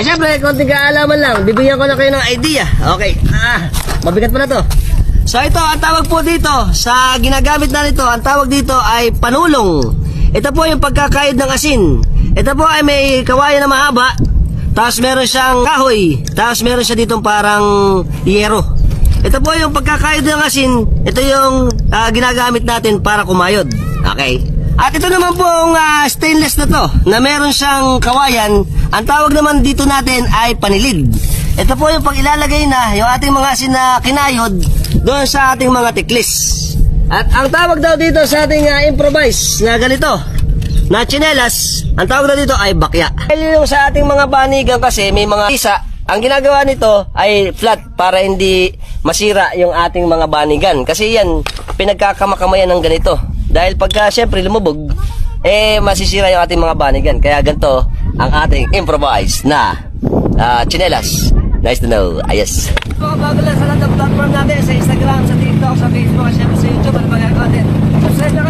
Ay, syempre, konting kaalaman lang. Bibigyan ko na kayo ng idea. Okay. Mabigat pala to. So, ito, ang tawag po dito, sa ginagamit na nito, ang tawag dito ay panulong. Ito po yung pagkakayod ng asin. Ito po ay may kawayan na mahaba. Tapos meron siyang kahoy. Tapos meron siya ditong parang yero. Ito po yung pagkakayod ng asin. Ito yung ginagamit natin para kumayod. Okay. At ito naman pong stainless na to, na meron siyang kawayan. Ang tawag naman dito natin ay panilid. Ito po yung pag ilalagay na yung ating mga asin na kinayod doon sa ating mga tiklis. At ang tawag daw dito sa ating improvise na ganito, na tsinelas, ang tawag daw dito ay bakya. Yung sa ating mga banigan kasi may mga isa, ang ginagawa nito ay flat para hindi masira yung ating mga banigan. Kasi yan, pinagkakamakamayan ng ganito. Dahil pagka siyempre lumubog, masisira yung ating mga banigan. Kaya ganito ang ating improvise na tsinelas. Nice to know. Ayos. So, bago lang sa lahat ng platform natin, sa Instagram, sa TikTok, sa Facebook, at siyempre sa YouTube, ano magagawa natin? Subscribe na